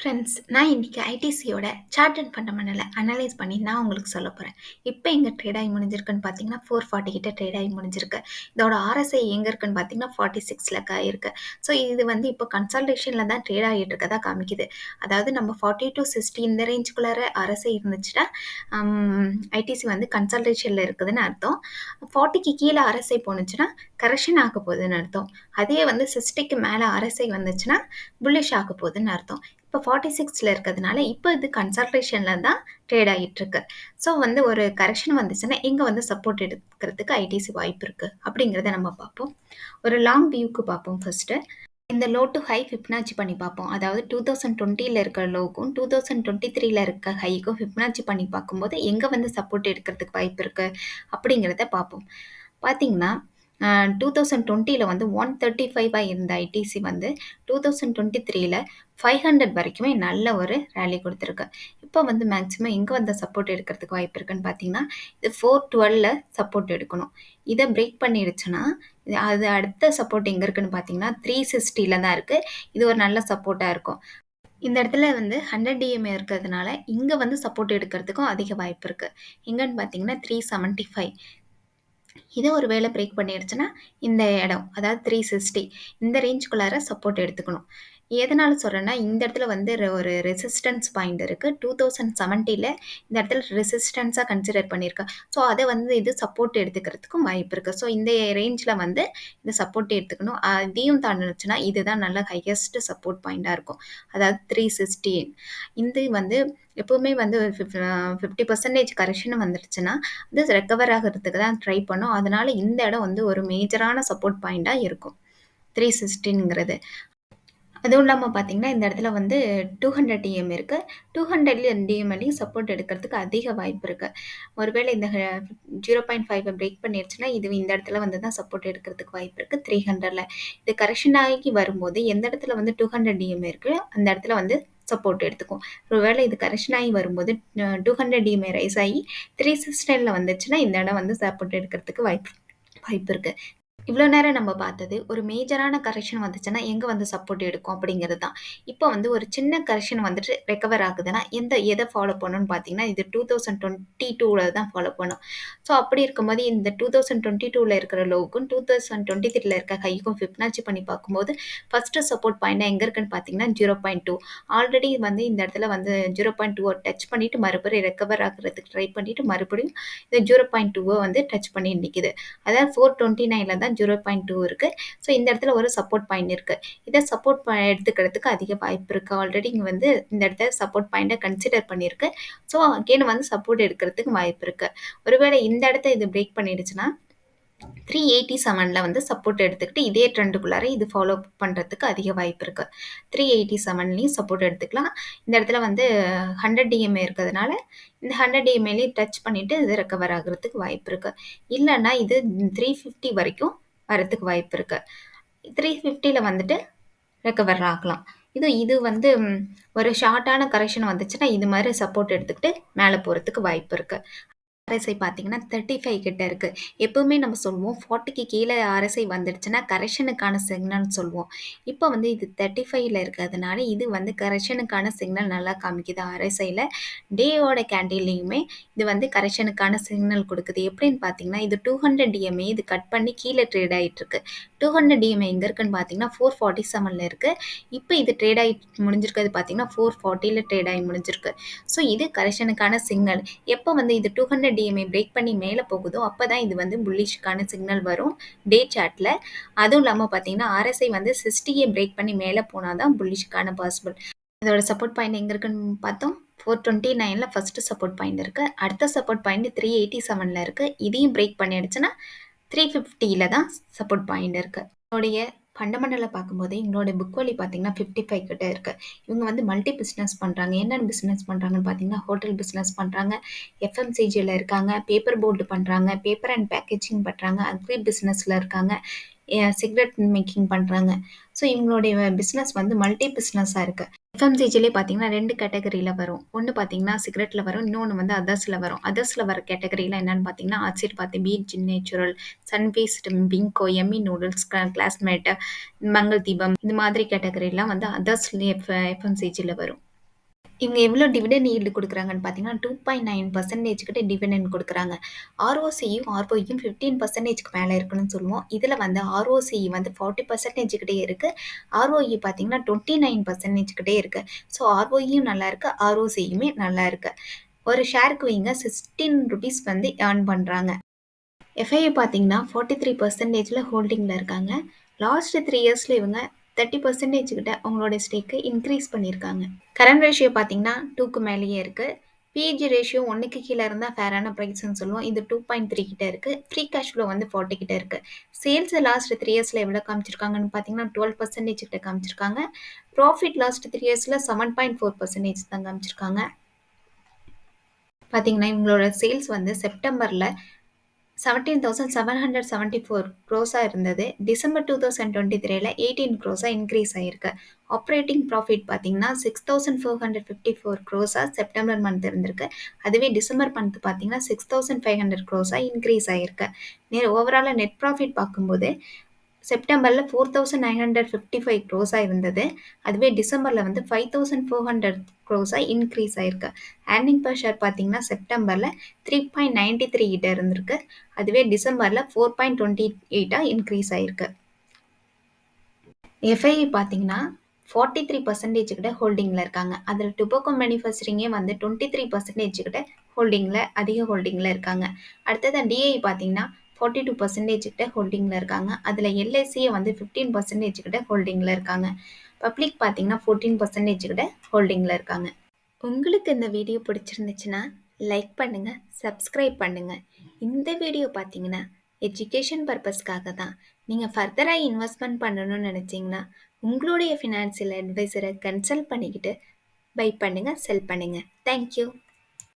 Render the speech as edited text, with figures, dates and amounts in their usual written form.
Friends, நான் இன்னைக்கு ஐடிசியோட chart and ஃபண்டமெண்டல analyse பண்ணி நான் உங்களுக்கு சொல்ல போறேன். இப்போ எங்க ட்ரேட் ஆகி முடிஞ்சிருக்குன்னு பார்த்தீங்கன்னா, 440 கிட்ட ட்ரேட் ஆகி முடிஞ்சிருக்கு. இதோட ஆர்எஸ்ஐ எங்க இருக்குன்னு பார்த்தீங்கன்னா, 46ல இருக்கு. ஸோ இது வந்து இப்போ கன்சல்டேஷன்ல தான் ட்ரேட் ஆகிட்டு இருக்கதா காமிக்குது. அதாவது நம்ம 40 to 60 இந்த ரேஞ்சுக்குள்ளார ஆர்எஸ்ஐ இருந்துச்சுன்னா, ஐடிசி வந்து கன்சல்டேஷன்ல இருக்குதுன்னு அர்த்தம். 40க்கு கீழே ஆர்எஸ்ஐ போணுச்சுன்னா, கரெக்ஷன் ஆக போகுதுன்னு அர்த்தம். அதே வந்து 60க்கு மேலே ஆர்எஸ்ஐ வந்துச்சுன்னா, புல்லிஷ் ஆக போகுதுன்னு அர்த்தம். இப்போ 46ல இருக்கிறதுனால இப்போ இது கன்சல்டேஷனில் தான் ட்ரேட் ஆகிட்டு இருக்கு. ஸோ வந்து ஒரு கரெக்ஷன் வந்துச்சுன்னா எங்கே வந்து சப்போர்ட் எடுக்கிறதுக்கு ஐடிசி வாய்ப்பு இருக்குது அப்படிங்கிறத நம்ம பார்ப்போம். ஒரு லாங் வியூக்கு பார்ப்போம் ஃபர்ஸ்ட்டு. இந்த லோ டு ஹை ஃபிப்னாச்சி பண்ணி பார்ப்போம். அதாவது 2020ல இருக்கிற லோக்கும் 2023ல இருக்க ஹைக்கும் ஃபிப்னாச்சி பண்ணி பார்க்கும்போது எங்கே வந்து சப்போர்ட் எடுக்கிறதுக்கு வாய்ப்பு இருக்குது அப்படிங்கிறத பார்ப்போம். பார்த்தீங்கன்னா 2020ல வந்து 135 இருந்த ஐடிசி வந்து 2023ல 500 வரைக்குமே நல்ல ஒரு ரேலி கொடுத்துருக்கு. இப்போ வந்து மேக்ஸிமம் எங்கே வந்து சப்போர்ட் எடுக்கிறதுக்கு வாய்ப்பு இருக்குன்னு பார்த்தீங்கன்னா, இது 412ல சப்போர்ட் எடுக்கணும். இதை பிரேக் பண்ணிடுச்சுன்னா அது அடுத்த சப்போர்ட் எங்கே இருக்குன்னு பார்த்தீங்கன்னா 360ல தான் இருக்குது. இது ஒரு நல்ல சப்போர்ட்டாக இருக்கும். இந்த இடத்துல வந்து 100 டிஎம்ஏ இருக்கிறதுனால இங்கே வந்து சப்போர்ட் எடுக்கிறதுக்கும் அதிக வாய்ப்பு இருக்குது. எங்கன்னு பார்த்தீங்கன்னா 375. இதை ஒரு வேளை பிரேக் பண்ணிடுச்சுன்னா இந்த இடம் அதாவது 360 இந்த ரேஞ்சுக்குள்ளார சப்போர்ட் எடுத்துக்கணும். எதனால சொல்கிறேன்னா இந்த இடத்துல வந்து ஒரு ரெசிஸ்டன்ஸ் பாயிண்ட் இருக்குது. 2070ல் இந்த இடத்துல ரெசிஸ்டன்ஸாக கன்சிடர் பண்ணியிருக்கேன். ஸோ அதை வந்து இது சப்போர்ட் எடுத்துக்கிறதுக்கும் வாய்ப்பு இருக்குது. ஸோ இந்த ரேஞ்சில் வந்து இந்த சப்போர்ட் எடுத்துக்கணும். அதையும் தாண்டுச்சுன்னா இதுதான் நல்ல ஹையஸ்ட் சப்போர்ட் பாயிண்ட்டாக இருக்கும். அதாவது 360. இது வந்து எப்போவுமே வந்து 50% கரெக்ஷன் வந்துடுச்சுன்னா அது ரெக்கவர் ஆகிறதுக்கு தான் ட்ரை பண்ணும். அதனால இந்த இடம் வந்து ஒரு மேஜரான சப்போர்ட் பாயிண்ட்டாக இருக்கும் 360ங்கிறது. அதுவும் இல்லாமல் பார்த்தீங்கன்னா இந்த இடத்துல வந்து 200 டிஎம் இருக்குது. 200 டிஎம்எல்லையும் சப்போர்ட் எடுக்கிறதுக்கு அதிக வாய்ப்பு இருக்குது. ஒருவேளை இந்த 0.5 பிரேக் பண்ணிடுச்சுன்னா இது இந்த இடத்துல வந்து தான் சப்போர்ட் எடுக்கிறதுக்கு வாய்ப்பு இருக்குது 300ல. இது கரெக்ஷன் ஆகி வரும்போது எந்த இடத்துல வந்து 200 டிஎம் இருக்குது அந்த இடத்துல வந்து சப்போர்ட் எடுத்துக்கும். ஒருவேளை இது கரெக்ஷன் ஆகி வரும்போது 200 டிஎம்ஏ ரைஸ் ஆகி 360ல வந்துச்சுன்னா இந்த இடம் வந்து சப்போர்ட் எடுக்கிறதுக்கு வாய்ப்பு இருக்குது. இவ்வளோ நேரம் நம்ம பார்த்தது ஒரு மேஜரான கரெக்ஷன் வந்துச்சுன்னா எங்கே வந்து சப்போர்ட் எடுக்கும் அப்படிங்கிறது தான். இப்போ வந்து ஒரு சின்ன கரெக்ஷன் வந்துட்டு ரெக்கவர் ஆகுதுன்னா எதை ஃபாலோ பண்ணணும்னு பார்த்தீங்கன்னா இது 2022ல தான் ஃபாலோ பண்ணும். ஸோ அப்படி இருக்கும்போது இந்த 2022ல இருக்கிற லோவுக்கும் 2023ல இருக்க ஹைக்கும் ஃபிப்னாச்சி பண்ணி பார்க்கும்போது ஃபஸ்ட்டு சப்போர்ட் பாயிண்ட் எங்கே இருக்குன்னு பார்த்தீங்கன்னா 0.2. ஆல்ரெடி வந்து இந்த இடத்துல வந்து 0.2 டச் பண்ணிவிட்டு மறுபடியும் ரெக்கவர் ஆகிறதுக்கு ட்ரை பண்ணிவிட்டு மறுபடியும் இந்த 0.2 வந்து டச் பண்ணி நிற்கிது. அதாவது 429ல தான் 0.2 இருக்குது. ஸோ இந்த இடத்துல ஒரு சப்போர்ட் பாயிண்ட் இருக்குது. இதை சப்போர்ட் எடுத்துக்கிறதுக்கு அதிக வாய்ப்பு இருக்குது. ஆல்ரெடி இங்கே வந்து இந்த இடத்துல சப்போர்ட் பாயிண்ட்டை கன்சிடர் பண்ணியிருக்கு. ஸோ அகெயின் வந்து சப்போர்ட் எடுக்கிறதுக்கு வாய்ப்பு இருக்குது. ஒருவேளை இந்த இடத்த இது பிரேக் பண்ணிடுச்சுன்னா 387ல வந்து சப்போர்ட் எடுத்துக்கிட்டு இதே ட்ரெண்டுக்குள்ளார இது ஃபாலோ பண்ணுறதுக்கு அதிக வாய்ப்பு இருக்குது. 387லையும் சப்போர்ட் எடுத்துக்கலாம். இந்த இடத்துல வந்து 100 டிஎம்ஏ இருக்கிறதுனால இந்த 100 டிஎம்ஏலையும் டச் பண்ணிவிட்டு இது ரெக்கவர் ஆகிறதுக்கு வாய்ப்பு இருக்குது. இல்லைன்னா இது 350 வரைக்கும் வரத்துக்கு வாய்ப்பு இருக்குது. 350ல வந்துட்டு ரெக்கவர் ஆகலாம். இது வந்து ஒரு ஷார்ட்டான கரெக்ஷன் வந்துச்சுன்னா இது மாதிரி சப்போர்ட் எடுத்துக்கிட்டு மேலே போகிறதுக்கு வாய்ப்பு இருக்குது. ஆர்எஸ்ஐ பார்த்தீங்கன்னா 35 கிட்ட இருக்குது. எப்போவுமே நம்ம சொல்லுவோம் 40க்கு கீழே ஆர்எஸ்ஐ வந்துடுச்சுன்னா கரெக்ஷனுக்கான சிக்னல்னு சொல்லுவோம். இப்போ வந்து இது 35ல இருக்கிறதுனால இது வந்து கரெக்ஷனுக்கான சிக்னல் நல்லா காமிக்குது ஆர்எஸ்ஐயில். டேயோட கேண்டில்லையுமே இது வந்து கரெக்ஷனுக்கான சிக்னல் கொடுக்குது. எப்படின்னு பார்த்தீங்கன்னா இது 200 டிஎம்ஏ இது கட் பண்ணி கீழே ட்ரேட் ஆகிட்டுருக்கு. 200 டிஎம்ஏ எங்கே இருக்குன்னு பார்த்தீங்கன்னா 447ல இருக்குது. இப்போ இது ட்ரேட் ஆகி முடிஞ்சிருக்கிறது பார்த்தீங்கன்னா 440ல ட்ரேட் ஆகி முடிஞ்சிருக்கு. ஸோ இது கரெக்ஷனுக்கான சிக்னல். எப்போ வந்து இது 200 டிஎம்ஏ பிரேக் பண்ணி மேலே போகுதோ அப்போ தான் இது வந்து புல்லிஷ்க்கான சிக்னல் வரும் டே சார்ட்டில். அதுவும் இல்லாமல் பார்த்தீங்கன்னா ஆர்எஸ்ஐ வந்து 60யை பிரேக் பண்ணி மேலே போனால் தான் புல்லிஷ்க்கான பாசிபிள். இதோட சப்போர்ட் பாயிண்ட் எங்கே இருக்குன்னு பார்த்தோம். 429ல ஃபஸ்ட்டு சப்போர்ட் பாயிண்ட் இருக்குது. அடுத்த சப்போர்ட் பாயிண்ட் 387ல இருக்குது. இதையும் பிரேக் பண்ணிடுச்சுன்னா 350ல தான் சப்போர்ட் பாயிண்ட் இருக்குது. இதோடைய ஃபண்டமெண்டலை பார்க்கும்போது எங்களோட புக் வேல்யூ பார்த்தீங்கன்னா 55 கிட்ட இருக்குது. இவங்க வந்து மல்டி பிஸ்னஸ் பண்ணுறாங்க. என்னென்ன பிஸ்னஸ் பண்ணுறாங்கன்னு பார்த்தீங்கன்னா ஹோட்டல் பிஸ்னஸ் பண்ணுறாங்க, எஃப்எம்சிஜியில் இருக்காங்க, பேப்பர் போர்டு பண்ணுறாங்க, பேப்பர் அண்ட் பேக்கேஜிங் பண்ணுறாங்க, அக்ரி பிஸ்னஸில் இருக்காங்க, சிகரெட் மேக்கிங் பண்ணுறாங்க. ஸோ இவங்களுடைய பிஸ்னஸ் வந்து மல்டி பிஸ்னஸாக இருக்குது. எஃப்எம்சிஜிலே பார்த்தீங்கன்னா 2 கேட்டகரியில் வரும். ஒன்று பார்த்தீங்கன்னா சிகரெட்டில் வரும், இன்னொன்று வந்து அதர்ஸில் வரும். அதர்ஸில் வர கேட்டகரியில் என்னென்னு பார்த்தீங்கன்னா Aashirvaad, B natural, Sunfeast, Bingo, Yippee noodles, Classmate, Mangaldeep இந்த மாதிரி கேட்டகரிலாம் வந்து அதர்ஸ்லேயே எஃப்எம்சிஜியில் வரும். இவங்க எவ்வளோ டிவிடெண்ட் ஈல்டு குடுக்குறாங்கன்னு பார்த்தீங்கன்னா, 2.9% கிட்ட டிவிடெண்ட் குடுக்குறாங்க. ஆர்ஓசியும், ஆர்ஓயும் 15%க்கு மேல இருக்குன்னு சொல்லுவோம். இதுல வந்து ஆர்ஓசி வந்து 40% கிட்டயே இருக்கு. ஆர்ஓஇ பார்த்தீங்கன்னா 29% கிட்டயே இருக்கு. ஸோ ஆர்ஓஇயும் நல்லா இருக்கு. ஆர்ஓசியுமே நல்லா இருக்கு. ஒரு ஷேருக்கு இவங்க ₹16 வந்து ஏர்ன் பண்றாங்க. எஃப்ஐஐ பார்த்தீங்கன்னா 43%ல ஹோல்டிங்ல இருக்காங்க. லாஸ்ட் 3 இயர்ஸ்ல இவங்க 30% கிட்ட அவங்களோட ஸ்டேக்க இன்க்ரீஸ் பண்ணியிருக்காங்க. கரண்ட் ரேஷியோ பார்த்தீங்கன்னா 2க்கு மேலேயே இருக்கு. பிஇஜி ரேஷியோ 1க்கு கீழ இருந்தா ஃபேரான பிரைஸ்ன்னு சொல்லுவோம். இது 2.3 கிட்ட இருக்கு. ஃப்ரீ கேஷ் ஃப்ளோ வந்து 40 கிட்ட இருக்கு. சேல்ஸ் லாஸ்ட் 3 இயர்ஸ்ல எவ்வளோ காமிச்சிருக்காங்கன்னு பார்த்தீங்கன்னா 12% கிட்ட காமிச்சிருக்காங்க. ப்ராஃபிட் லாஸ்ட் 3 இயர்ஸ்ல 7.4% தான் காமிச்சிருக்காங்க. பார்த்தீங்கன்னா இவங்களோட சேல்ஸ் வந்து செப்டம்பர்ல 17,774 க்ரோஸா இருந்தது. டிசம்பர் 2023ல 18 க்ரோஸா இன்க்ரீஸ் ஆயிருக்கு. ஆப்பரேட்டிங் ப்ராஃபிட் பார்த்தீங்கன்னா 6,454 க்ரோஸா செப்டம்பர் மந்த் இருந்திருக்கு. அதுவே டிசம்பர் மந்த் பார்த்தீங்கன்னா 6,500 க்ரோஸா இன்க்ரீஸ் ஆயிருக்கு. ஓவராலா நெட் ப்ராஃபிட் பார்க்கும்போது செப்டம்பர்ல 4,955 க்ரோஸா இருந்தது. அதுவே டிசம்பர்ல வந்து 5,400 க்ரோஸா இன்க்ரீஸ் ஆயிருக்கு. ஏர்னிங் பெர் ஷேர் பார்த்தீங்கன்னா செப்டம்பர்ல 3.93 கிட்ட இருந்திருக்கு. அதுவே டிசம்பர்ல 4.28 இன்க்ரீஸ் ஆயிருக்கு. எஃப்ஐஐ பார்த்தீங்கன்னா 43% கிட்ட ஹோல்டிங்ல இருக்காங்க. அதில் டுபாக்கோ மேனுஃபேக்சரிங்கே வந்து 23% கிட்ட அதிக ஹோல்டிங்ல இருக்காங்க. அடுத்தது டிஐ பார்த்தீங்கன்னா 42% கிட்ட ஹோல்டிங்ல இருக்காங்க. அதில் எல்ஐசியே வந்து 15% கிட்ட ஹோல்டிங்ல இருக்காங்க. பப்ளிக் பார்த்தீங்கன்னா 14% கிட்ட ஹோல்டிங்ல இருக்காங்க. உங்களுக்கு இந்த வீடியோ பிடிச்சிருந்துச்சுன்னா லைக் பண்ணுங்க, சப்ஸ்கிரைப் பண்ணுங்க. இந்த வீடியோ பார்த்தீங்கன்னா எஜுகேஷன் பர்பஸ்க்காக தான். நீங்கள் ஃபர்தராக இன்வெஸ்ட்மெண்ட் பண்ணணும்னு நினச்சிங்கன்னா உங்களுடைய ஃபினான்சியல் அட்வைசரை கன்சல்ட் பண்ணிக்கிட்டு பை பண்ணுங்க, செல் பண்ணுங்க. தேங்க்யூ.